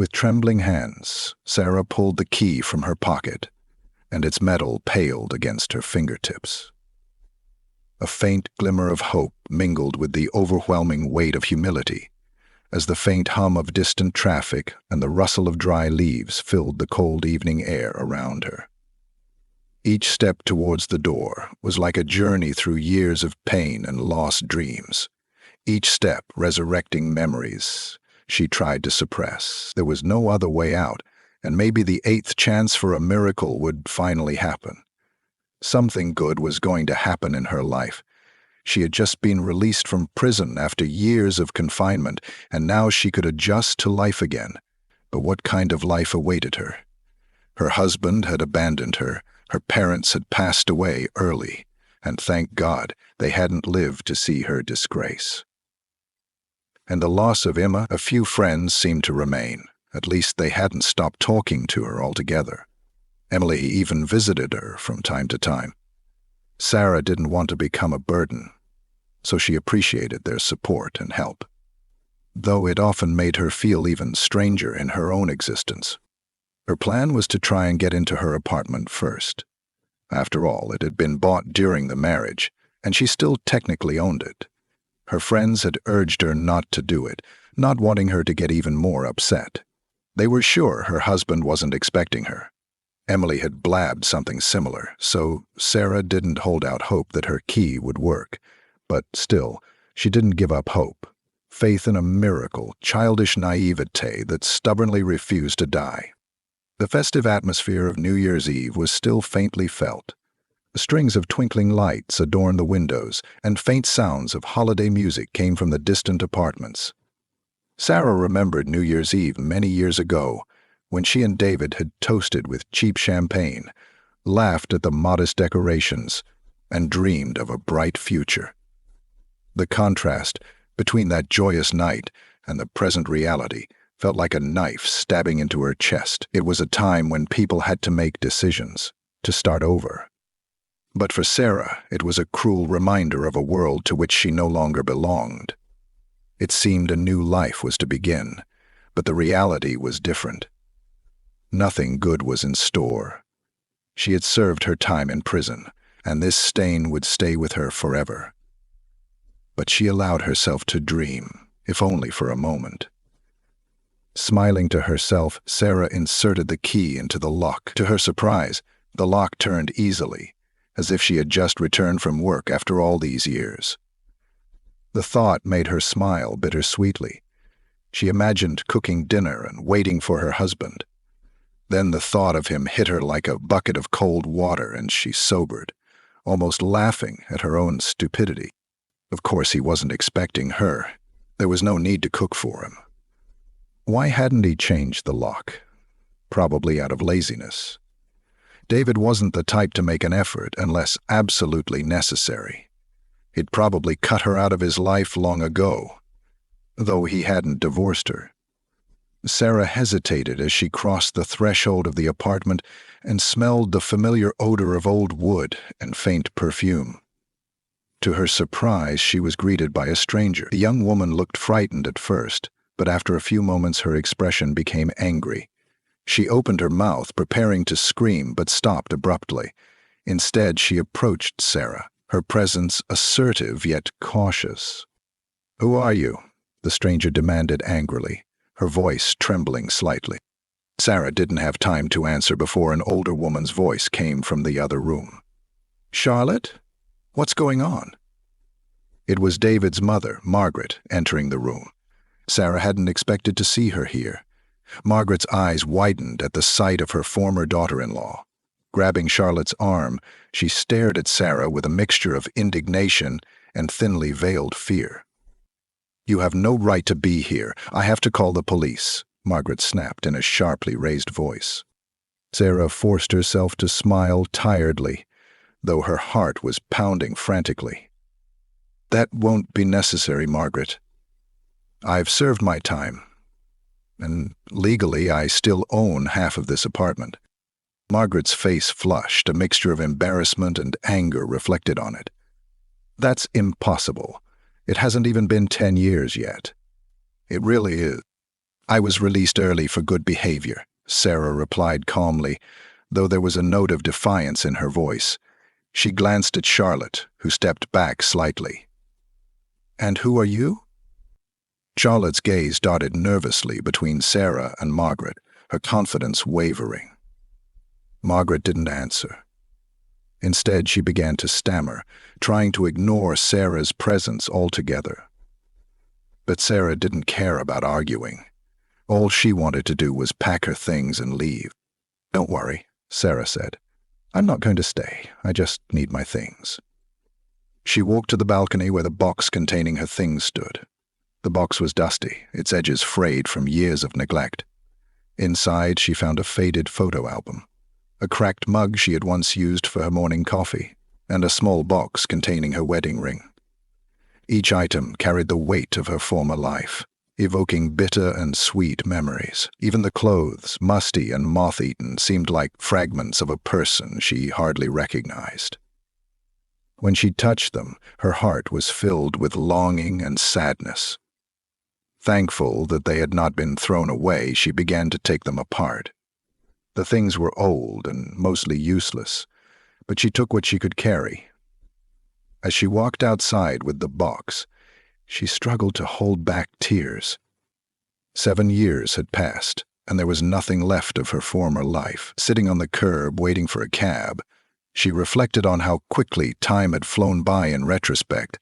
With trembling hands, Sarah pulled the key from her pocket, and its metal paled against her fingertips. A faint glimmer of hope mingled with the overwhelming weight of humility, as the faint hum of distant traffic and the rustle of dry leaves filled the cold evening air around her. Each step towards the door was like a journey through years of pain and lost dreams, each step resurrecting memories she tried to suppress. There was no other way out, and maybe the 8th chance for a miracle would finally happen. Something good was going to happen in her life. She had just been released from prison after years of confinement, and now she could adjust to life again. But what kind of life awaited her? Her husband had abandoned her, her parents had passed away early, and thank God they hadn't lived to see her disgrace. And the loss of Emma, a few friends seemed to remain. At least they hadn't stopped talking to her altogether. Emily even visited her from time to time. Sarah didn't want to become a burden, so she appreciated their support and help, though it often made her feel even stranger in her own existence. Her plan was to try and get into her apartment first. After all, it had been bought during the marriage, and she still technically owned it. Her friends had urged her not to do it, not wanting her to get even more upset. They were sure her husband wasn't expecting her. Emily had blabbed something similar, so Sarah didn't hold out hope that her key would work. But still, she didn't give up hope. Faith in a miracle, childish naivete that stubbornly refused to die. The festive atmosphere of New Year's Eve was still faintly felt. Strings of twinkling lights adorned the windows, and faint sounds of holiday music came from the distant apartments. Sarah remembered New Year's Eve many years ago, when she and David had toasted with cheap champagne, laughed at the modest decorations, and dreamed of a bright future. The contrast between that joyous night and the present reality felt like a knife stabbing into her chest. It was a time when people had to make decisions, to start over. But for Sarah, it was a cruel reminder of a world to which she no longer belonged. It seemed a new life was to begin, but the reality was different. Nothing good was in store. She had served her time in prison, and this stain would stay with her forever. But she allowed herself to dream, if only for a moment. Smiling to herself, Sarah inserted the key into the lock. To her surprise, the lock turned easily, as if she had just returned from work after all these years. The thought made her smile bittersweetly. She imagined cooking dinner and waiting for her husband. Then the thought of him hit her like a bucket of cold water, and she sobered, almost laughing at her own stupidity. Of course, he wasn't expecting her. There was no need to cook for him. Why hadn't he changed the lock? Probably out of laziness. David wasn't the type to make an effort unless absolutely necessary. He'd probably cut her out of his life long ago, though he hadn't divorced her. Sarah hesitated as she crossed the threshold of the apartment and smelled the familiar odor of old wood and faint perfume. To her surprise, she was greeted by a stranger. The young woman looked frightened at first, but after a few moments her expression became angry. She opened her mouth, preparing to scream, but stopped abruptly. Instead, she approached Sarah, her presence assertive yet cautious. "Who are you?" the stranger demanded angrily, her voice trembling slightly. Sarah didn't have time to answer before an older woman's voice came from the other room. "Charlotte? What's going on?" It was David's mother, Margaret, entering the room. Sarah hadn't expected to see her here. Margaret's eyes widened at the sight of her former daughter-in-law. Grabbing Charlotte's arm, she stared at Sarah with a mixture of indignation and thinly veiled fear. "You have no right to be here. I have to call the police," Margaret snapped in a sharply raised voice. Sarah forced herself to smile tiredly, though her heart was pounding frantically. "That won't be necessary, Margaret. I've served my time, and legally I still own half of this apartment." Margaret's face flushed, a mixture of embarrassment and anger reflected on it. "That's impossible. It hasn't even been 10 years yet." "It really is. "I was released early for good behavior," Sarah replied calmly, though there was a note of defiance in her voice. She glanced at Charlotte, who stepped back slightly. "And who are you?" Charlotte's gaze darted nervously between Sarah and Margaret, her confidence wavering. Margaret didn't answer. Instead, she began to stammer, trying to ignore Sarah's presence altogether. But Sarah didn't care about arguing. All she wanted to do was pack her things and leave. "Don't worry," Sarah said. "I'm not going to stay. I just need my things." She walked to the balcony where the box containing her things stood. The box was dusty, its edges frayed from years of neglect. Inside, she found a faded photo album, a cracked mug she had once used for her morning coffee, and a small box containing her wedding ring. Each item carried the weight of her former life, evoking bitter and sweet memories. Even the clothes, musty and moth-eaten, seemed like fragments of a person she hardly recognized. When she touched them, her heart was filled with longing and sadness. Thankful that they had not been thrown away, she began to take them apart. The things were old and mostly useless, but she took what she could carry. As she walked outside with the box, she struggled to hold back tears. 7 years had passed, and there was nothing left of her former life. Sitting on the curb waiting for a cab, she reflected on how quickly time had flown by in retrospect,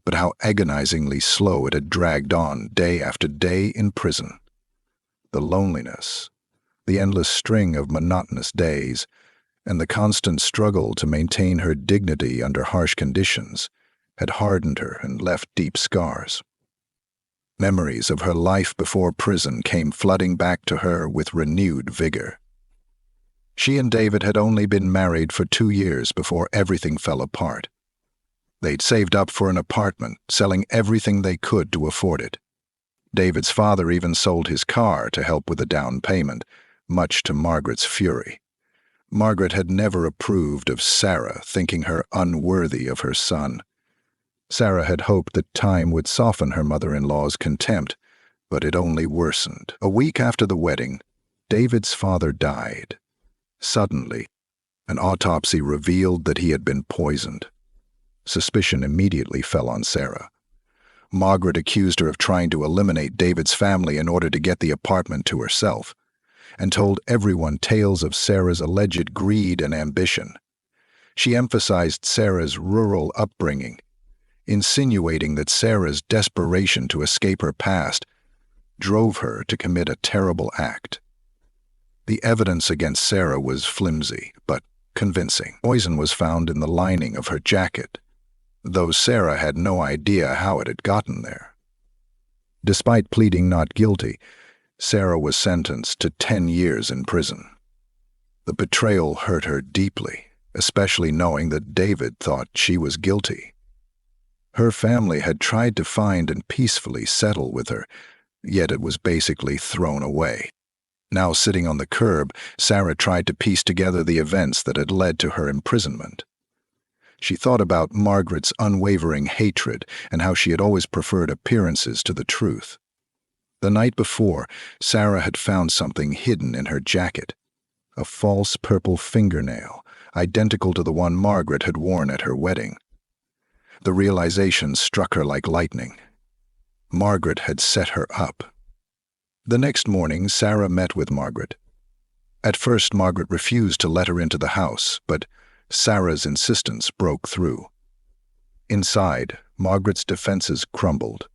but how agonizingly slow it had dragged on day after day in prison. The loneliness, the endless string of monotonous days, and the constant struggle to maintain her dignity under harsh conditions had hardened her and left deep scars. Memories of her life before prison came flooding back to her with renewed vigor. She and David had only been married for 2 years before everything fell apart. They'd saved up for an apartment, selling everything they could to afford it. David's father even sold his car to help with the down payment, much to Margaret's fury. Margaret had never approved of Sarah, thinking her unworthy of her son. Sarah had hoped that time would soften her mother-in-law's contempt, but it only worsened. A week after the wedding, David's father died. Suddenly, an autopsy revealed that he had been poisoned. Suspicion immediately fell on Sarah. Margaret accused her of trying to eliminate David's family in order to get the apartment to herself, and told everyone tales of Sarah's alleged greed and ambition. She emphasized Sarah's rural upbringing, insinuating that Sarah's desperation to escape her past drove her to commit a terrible act. The evidence against Sarah was flimsy, but convincing. Poison was found in the lining of her jacket, though Sarah had no idea how it had gotten there. Despite pleading not guilty, Sarah was sentenced to 10 years in prison. The betrayal hurt her deeply, especially knowing that David thought she was guilty. Her family had tried to find and peacefully settle with her, yet it was basically thrown away. Now sitting on the curb, Sarah tried to piece together the events that had led to her imprisonment. She thought about Margaret's unwavering hatred and how she had always preferred appearances to the truth. The night before, Sarah had found something hidden in her jacket, a false purple fingernail, identical to the one Margaret had worn at her wedding. The realization struck her like lightning. Margaret had set her up. The next morning, Sarah met with Margaret. At first, Margaret refused to let her into the house, but Sarah's insistence broke through. Inside, Margaret's defenses crumbled.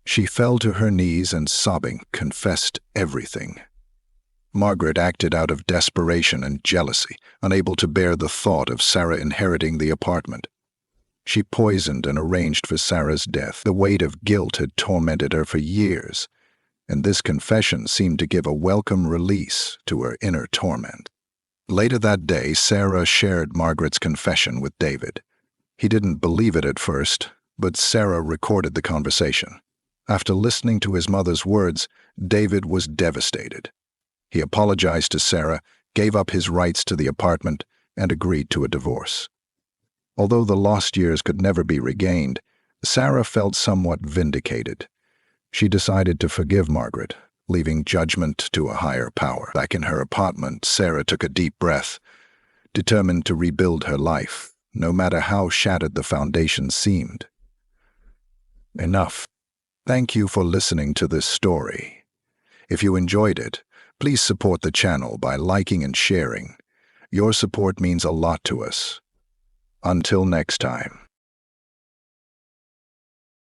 She fell to her knees and, sobbing, confessed everything. Margaret acted out of desperation and jealousy, unable to bear the thought of Sarah inheriting the apartment. She poisoned and arranged for Sarah's death. The weight of guilt had tormented her for years, and this confession seemed to give a welcome release to her inner torment. Later that day, Sarah shared Margaret's confession with David. He didn't believe it at first, but Sarah recorded the conversation. After listening to his mother's words, David was devastated. He apologized to Sarah, gave up his rights to the apartment, and agreed to a divorce. Although the lost years could never be regained, Sarah felt somewhat vindicated. She decided to forgive Margaret, leaving judgment to a higher power. Back in her apartment, Sarah took a deep breath, determined to rebuild her life, no matter how shattered the foundation seemed. Enough. Thank you for listening to this story. If you enjoyed it, please support the channel by liking and sharing. Your support means a lot to us. Until next time.